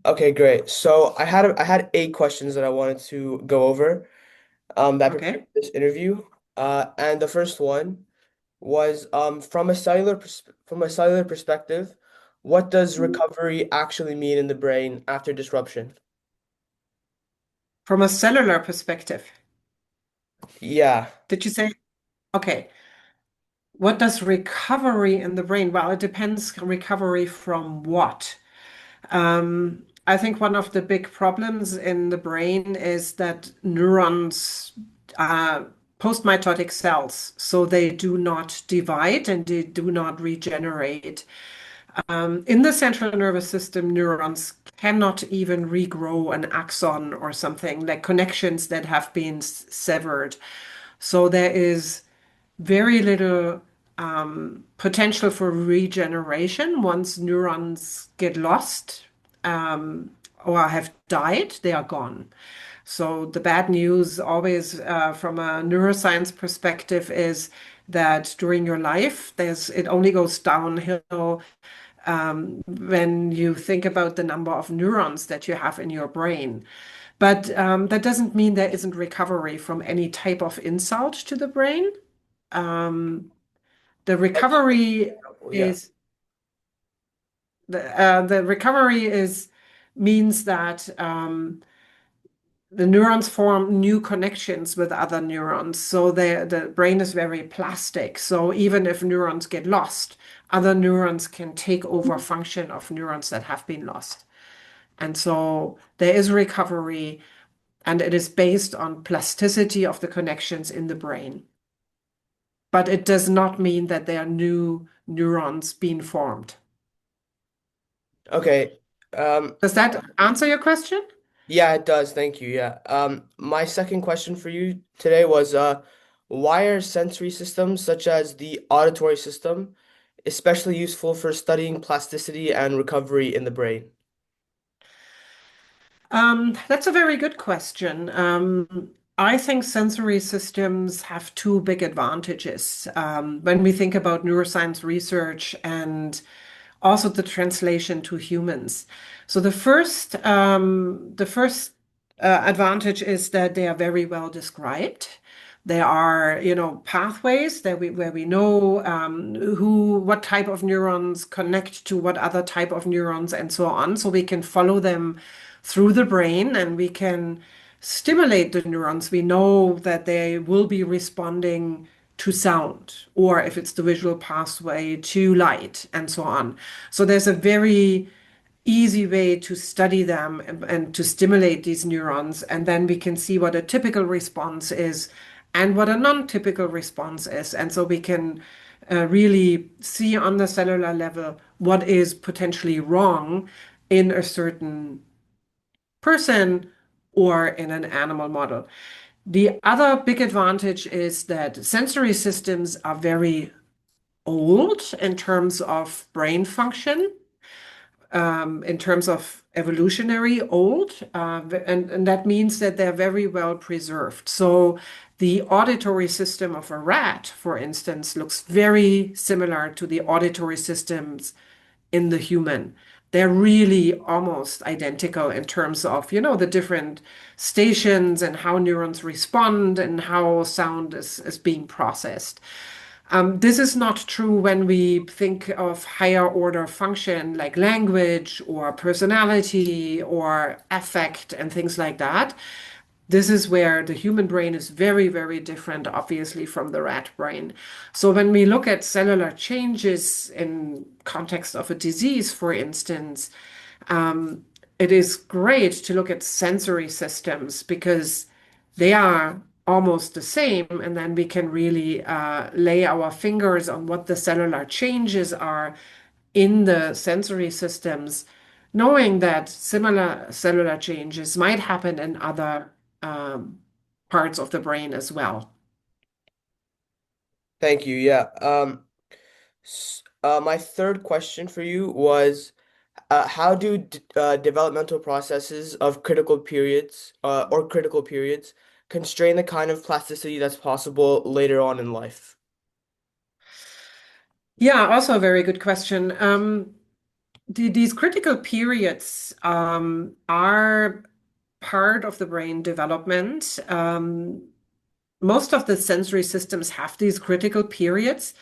Okay, great. So I had 8 questions that I wanted to go over that prepared Okay. for this interview. And the first one was from a cellular perspective, what does recovery actually mean in the brain after disruption? From a cellular perspective, Yeah. did you say? Okay. What does recovery in the brain? Well, it depends recovery from what. I think one of the big problems in the brain is that neurons are postmitotic cells, so they do not divide and they do not regenerate. In the central nervous system, neurons cannot even regrow an axon or something like connections that have been severed. So there is very little potential for regeneration once neurons get lost or have died, they are gone. So the bad news always from a neuroscience perspective is that during your life, it only goes downhill when you think about the number of neurons that you have in your brain. But that doesn't mean there isn't recovery from any type of insult to the brain. Um, the That's recovery helpful, yeah. is the recovery is means that the neurons form new connections with other neurons. So the brain is very plastic. So even if neurons get lost, other neurons can take over function of neurons that have been lost. And so there is recovery, and it is based on plasticity of the connections in the brain. But it does not mean that there are new neurons being formed. Okay. Um, Does that answer your question? yeah, it does. Thank you. Yeah. My second question for you today was why are sensory systems such as the auditory system especially useful for studying plasticity and recovery in the brain? That's a very good question. I think sensory systems have two big advantages when we think about neuroscience research and also the translation to humans. So the first advantage is that they are very well described. There are, pathways where we know what type of neurons connect to what other type of neurons and so on. So we can follow them through the brain and we can stimulate the neurons. We know that they will be responding to sound, or if it's the visual pathway, to light, and so on. So there's a very easy way to study them and to stimulate these neurons, and then we can see what a typical response is and what a non-typical response is. And so we can really see on the cellular level what is potentially wrong in a certain person or in an animal model. The other big advantage is that sensory systems are very old in terms of brain function, in terms of evolutionary old, and that means that they're very well preserved. So the auditory system of a rat, for instance, looks very similar to the auditory systems in the human. They're really almost identical in terms of, the different stations and how neurons respond and how sound is being processed. This is not true when we think of higher order function like language or personality or affect and things like that. This is where the human brain is very, very different, obviously, from the rat brain. So when we look at cellular changes in context of a disease, for instance, it is great to look at sensory systems because they are almost the same, and then we can really lay our fingers on what the cellular changes are in the sensory systems, knowing that similar cellular changes might happen in other um, parts of the brain as well. Thank you. Yeah. My third question for you was how do developmental processes of critical periods constrain the kind of plasticity that's possible later on in life? Yeah, also a very good question. These critical periods are part of the brain development. Most of the sensory systems have these critical periods,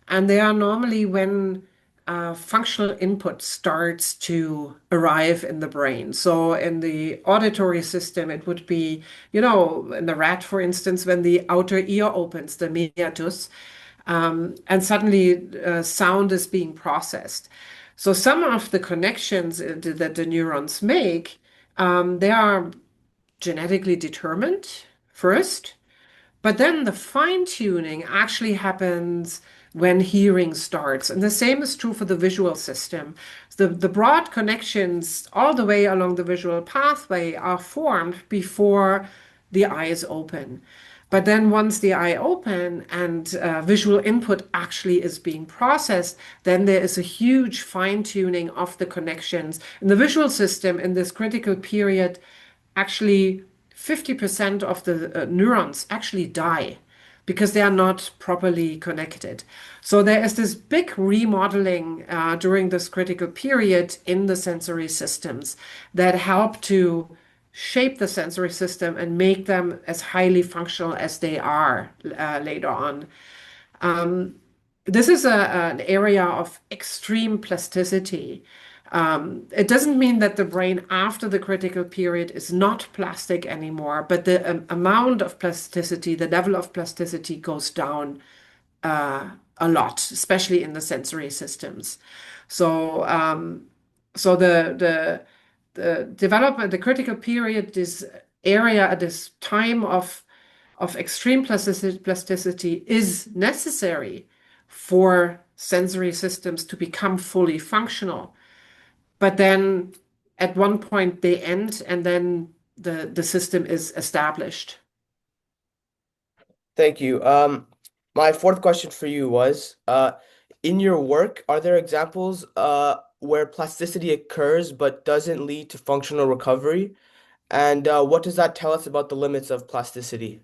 and they are normally when functional input starts to arrive in the brain. So, in the auditory system, it would be, in the rat, for instance, when the outer ear opens, the meatus, and suddenly sound is being processed. So some of the connections that the neurons make, they are genetically determined first, but then the fine tuning actually happens when hearing starts. And the same is true for the visual system. The broad connections all the way along the visual pathway are formed before the eyes open. But then once the eye open and visual input actually is being processed, then there is a huge fine tuning of the connections. In the visual system, in this critical period, actually 50% of the neurons actually die because they are not properly connected. So there is this big remodeling during this critical period in the sensory systems that help to shape the sensory system and make them as highly functional as they are later on. This is an area of extreme plasticity. It doesn't mean that the brain after the critical period is not plastic anymore, but the amount of plasticity, the level of plasticity goes down a lot, especially in the sensory systems. So, so the development, the critical period, this area at this time of extreme plasticity is necessary for sensory systems to become fully functional. But then at one point they end and then the system is established. Thank you. My fourth question for you was, in your work, are there examples where plasticity occurs but doesn't lead to functional recovery? And what does that tell us about the limits of plasticity?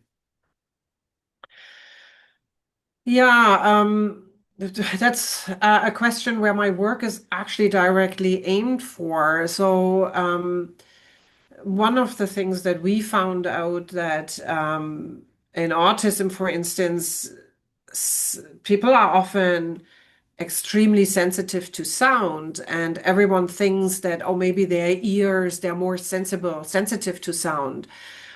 Yeah, that's a question where my work is actually directly aimed for. So, one of the things that we found out that in autism, for instance, people are often extremely sensitive to sound, and everyone thinks that, oh, maybe their ears, they're more sensitive to sound.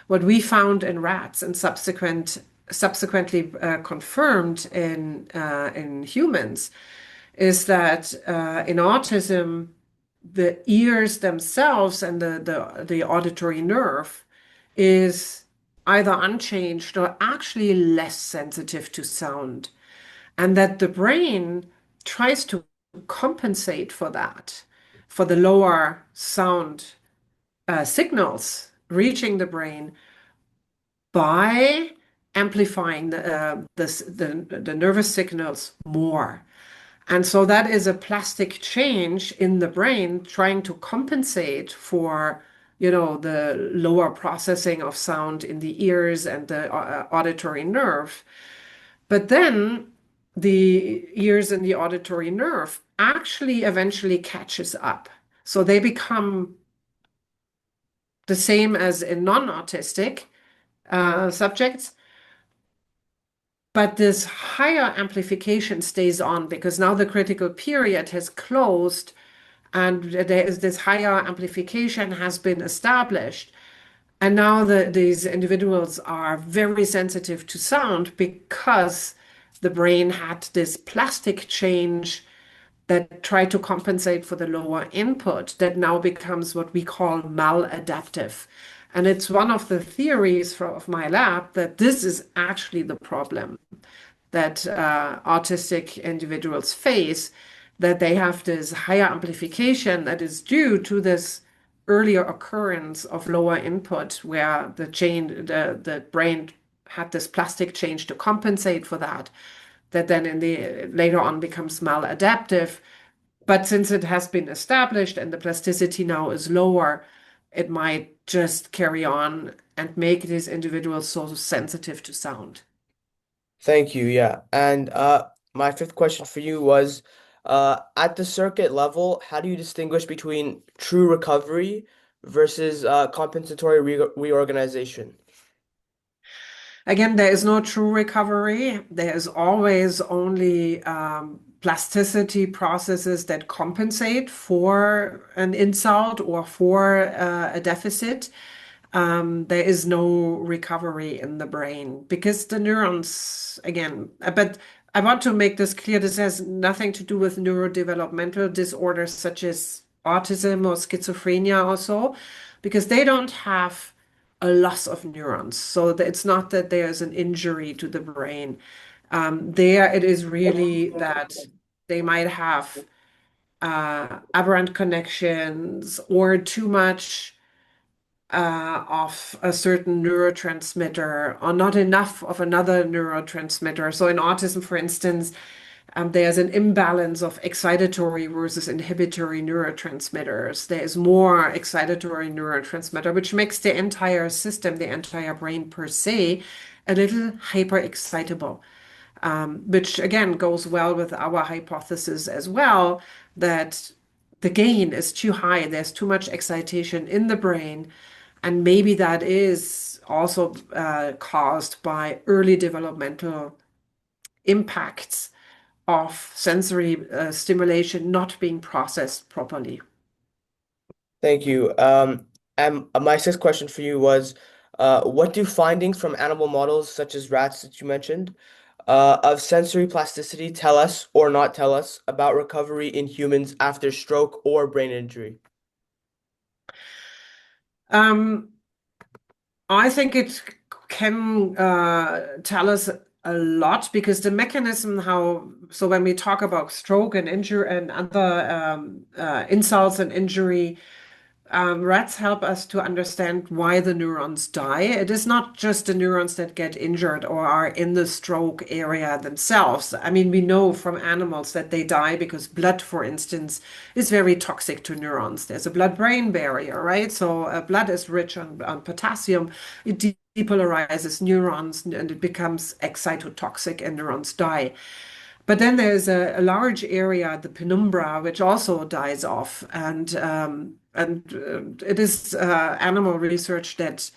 What we found in rats and subsequently confirmed in humans is that in autism, the ears themselves and the auditory nerve is either unchanged or actually less sensitive to sound, and that the brain tries to compensate for that, for the lower sound signals reaching the brain by amplifying the nervous signals more. And so that is a plastic change in the brain trying to compensate for, the lower processing of sound in the ears and the auditory nerve. But then the ears and the auditory nerve actually eventually catches up. So they become the same as in non-autistic subjects, but this higher amplification stays on because now the critical period has closed and there is this higher amplification has been established. And now these individuals are very sensitive to sound because the brain had this plastic change that tried to compensate for the lower input that now becomes what we call maladaptive. And it's one of the theories of my lab that this is actually the problem that autistic individuals face, that they have this higher amplification that is due to this earlier occurrence of lower input where the brain had this plastic change to compensate for that, that then in the later on becomes maladaptive. But since it has been established and the plasticity now is lower, it might just carry on and make these individuals so sensitive to sound. Thank you. Yeah. And my fifth question for you was, At the circuit level, how do you distinguish between true recovery versus compensatory reorganization? Again, there is no true recovery. There is always only plasticity processes that compensate for an insult or for a deficit. There is no recovery in the brain because the neurons, again, but I want to make this clear. This has nothing to do with neurodevelopmental disorders such as autism or schizophrenia also, because they don't have a loss of neurons. So it's not that there's an injury to the brain. There it is really that they might have aberrant connections or too much of a certain neurotransmitter or not enough of another neurotransmitter. So in autism, for instance, there's an imbalance of excitatory versus inhibitory neurotransmitters. There is more excitatory neurotransmitter, which makes the entire system, the entire brain per se, a little hyper-excitable, which again goes well with our hypothesis as well that the gain is too high. There's too much excitation in the brain. And maybe that is also caused by early developmental impacts of sensory stimulation not being processed properly. Thank you. And my sixth question for you was, what do findings from animal models, such as rats that you mentioned, of sensory plasticity tell us or not tell us about recovery in humans after stroke or brain injury? Um, I think it can tell us a lot because the mechanism how so when we talk about stroke and injury and other insults and injury, rats help us to understand why the neurons die. It is not just the neurons that get injured or are in the stroke area themselves. I mean, we know from animals that they die because blood, for instance, is very toxic to neurons. There's a blood-brain barrier, right? So blood is rich on potassium. It depolarizes neurons and it becomes excitotoxic and neurons die. But then there's a large area, the penumbra, which also dies off, and it is animal research that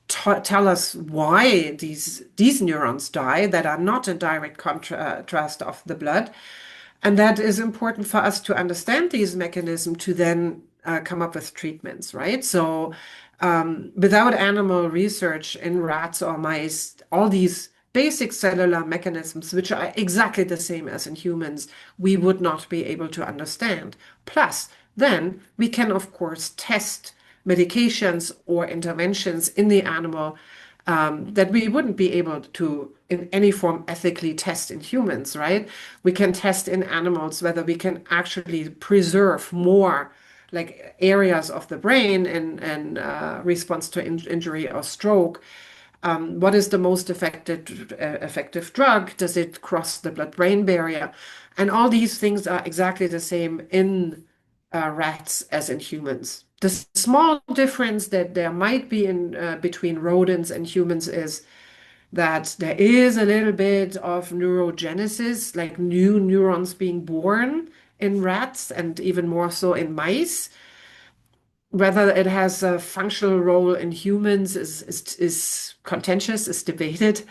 tell us why these neurons die that are not in direct contrast of the blood, and that is important for us to understand these mechanisms to then come up with treatments, right? So without animal research in rats or mice, all these basic cellular mechanisms, which are exactly the same as in humans, we would not be able to understand. Plus, then we can, of course, test medications or interventions in the animal that we wouldn't be able to, in any form, ethically test in humans, right? We can test in animals whether we can actually preserve more like areas of the brain in response to injury or stroke. What is the most effective drug? Does it cross the blood-brain barrier? And all these things are exactly the same in rats as in humans. The small difference that there might be in between rodents and humans is that there is a little bit of neurogenesis, like new neurons being born in rats and even more so in mice. Whether it has a functional role in humans is contentious, is debated.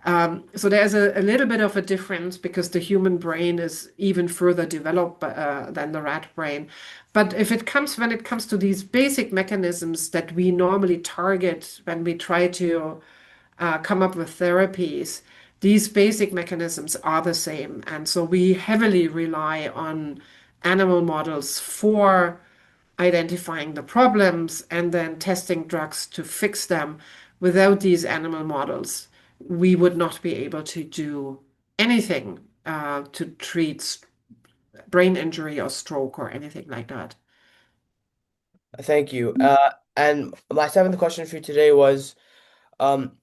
So there's a little bit of a difference because the human brain is even further developed than the rat brain. But when it comes to these basic mechanisms that we normally target when we try to come up with therapies, these basic mechanisms are the same. And so we heavily rely on animal models for identifying the problems and then testing drugs to fix them. Without these animal models, we would not be able to do anything to treat brain injury or stroke or anything like that. Thank you. And my seventh question for you today was, um,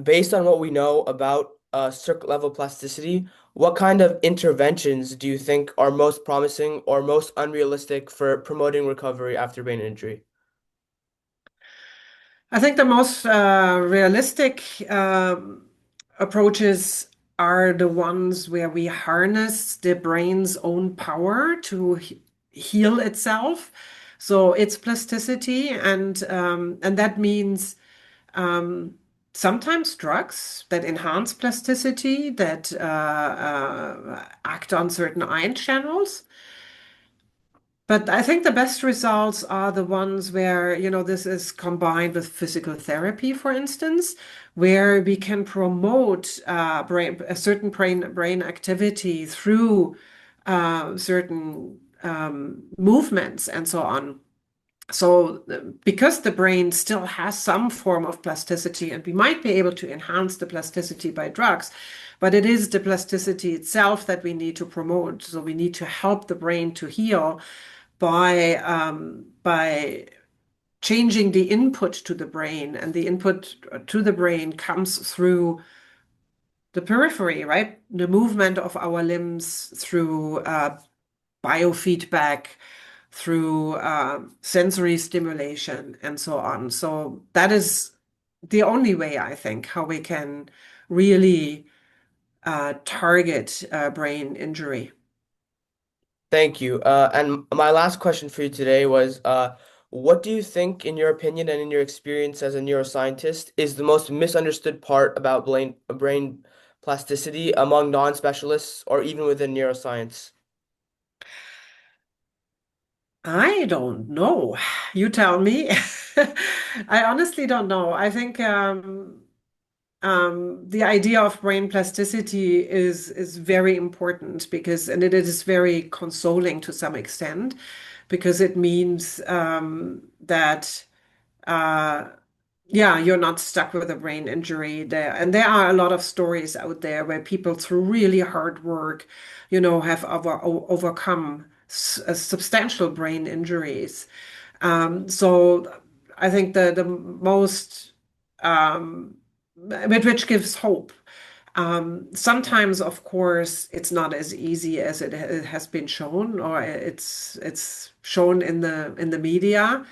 based on what we know about circuit level plasticity, what kind of interventions do you think are most promising or most unrealistic for promoting recovery after brain injury? I think the most realistic approaches are the ones where we harness the brain's own power to heal itself. So it's plasticity, and that means sometimes drugs that enhance plasticity, that act on certain ion channels. But I think the best results are the ones where, this is combined with physical therapy, for instance, where we can promote a certain brain activity through certain movements and so on. So, because the brain still has some form of plasticity, and we might be able to enhance the plasticity by drugs, but it is the plasticity itself that we need to promote. So, we need to help the brain to heal by changing the input to the brain, and the input to the brain comes through the periphery, right? The movement of our limbs through biofeedback, through sensory stimulation, and so on. So that is the only way, I think, how we can really target brain injury. Thank you. And my last question for you today was, what do you think, in your opinion and in your experience as a neuroscientist, is the most misunderstood part about brain plasticity among non-specialists or even within neuroscience? I don't know. You tell me. I honestly don't know. I think the idea of brain plasticity is very important because, and it is very consoling to some extent, because it means that uh, yeah, you're not stuck with a brain injury there. And there are a lot of stories out there where people, through really hard work, have overcome substantial brain injuries. So I think the most which gives hope. Sometimes, of course, it's not as easy as it has been shown, or it's shown in the media.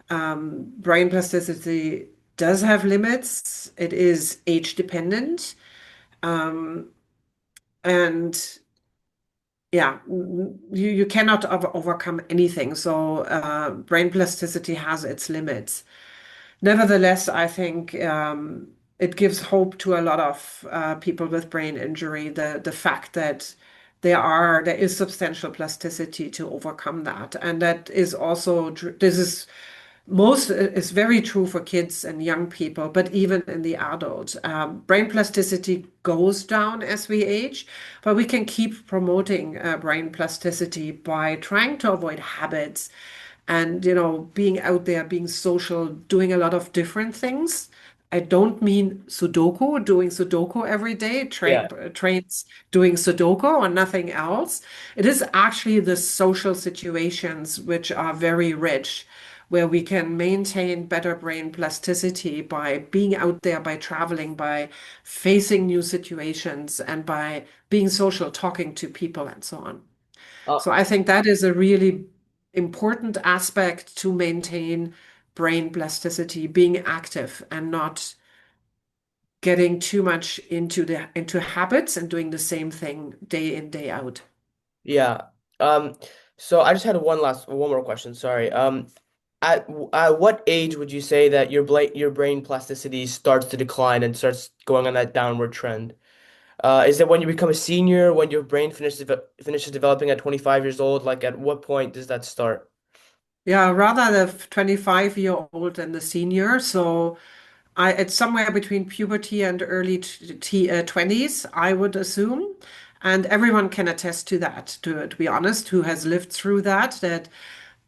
Brain plasticity does have limits. It is age dependent. And yeah, you cannot overcome anything. So brain plasticity has its limits. Nevertheless, I think it gives hope to a lot of people with brain injury, the fact that there is substantial plasticity to overcome that. And that is also this is very true for kids and young people, but even in the adult. Brain plasticity goes down as we age, but we can keep promoting brain plasticity by trying to avoid habits and, being out there, being social, doing a lot of different things. I don't mean Sudoku, doing Sudoku every day, Yeah. trains doing Sudoku or nothing else. It is actually the social situations which are very rich, where we can maintain better brain plasticity by being out there, by traveling, by facing new situations, and by being social, talking to people, and so on. Uh, So I think that is a really important aspect to maintain brain plasticity, being active and not getting too much into habits and doing the same thing day in, day out. yeah. Um, so I just had one more question. Sorry. At what age would you say that your brain plasticity starts to decline and starts going on that downward trend? Is it when you become a senior, when your brain finishes developing at 25 years old? Like, at what point does that start? Yeah, rather the 25-year-old than the senior. So it's somewhere between puberty and early 20s, I would assume. And everyone can attest to that, to be honest, who has lived through that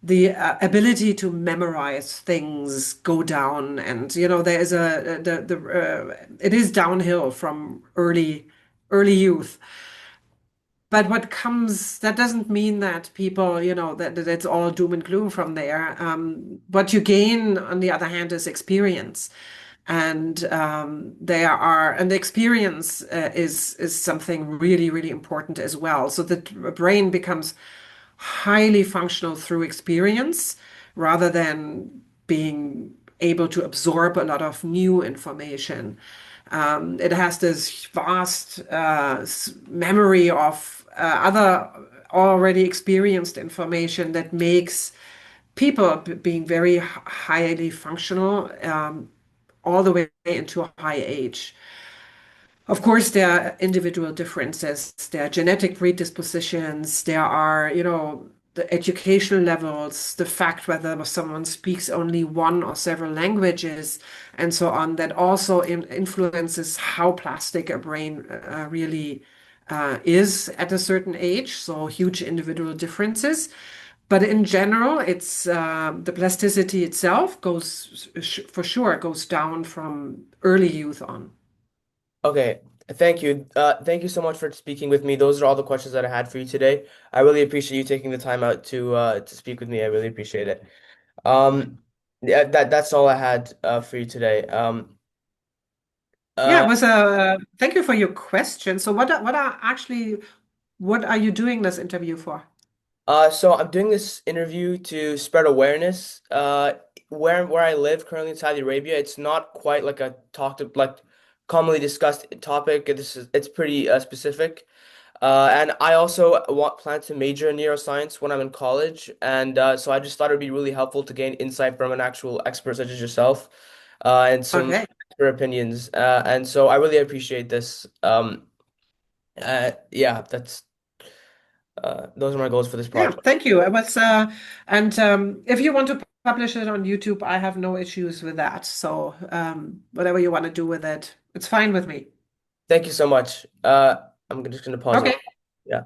the ability to memorize things go down. And, there is it is downhill from early youth. But that doesn't mean that people, that it's all doom and gloom from there. What you gain, on the other hand, is experience. And and the experience is something really, really important as well. So the brain becomes highly functional through experience rather than being able to absorb a lot of new information. It has this vast memory of other already experienced information that makes people being very highly functional all the way into a high age. Of course, there are individual differences. There are genetic predispositions. There are, the educational levels, the fact whether someone speaks only one or several languages, and so on, that also influences how plastic a brain really is at a certain age. So huge individual differences. But in general, it's the plasticity itself goes for sure goes down from early youth on. Okay, thank you. Thank you so much for speaking with me. Those are all the questions that I had for you today. I really appreciate you taking the time out to speak with me. I really appreciate it. Um, yeah, that's all I had for you today. Yeah, Uh, it was a thank you for your question. So what are you doing this interview for? so I'm doing this interview to spread awareness. Where I live currently in Saudi Arabia, it's not quite like a commonly discussed topic. It's pretty specific. And I also plan to major in neuroscience when I'm in college, and so I just thought it'd be really helpful to gain insight from an actual expert such as yourself, and some Okay. expert opinions. And so I really appreciate this. Yeah, that's those are my goals for this Yeah, project. thank you. It was and if you want to publish it on YouTube, I have no issues with that. So whatever you want to do with it, it's fine with me. Thank you so much. I'm just gonna pause it. Okay. Yeah.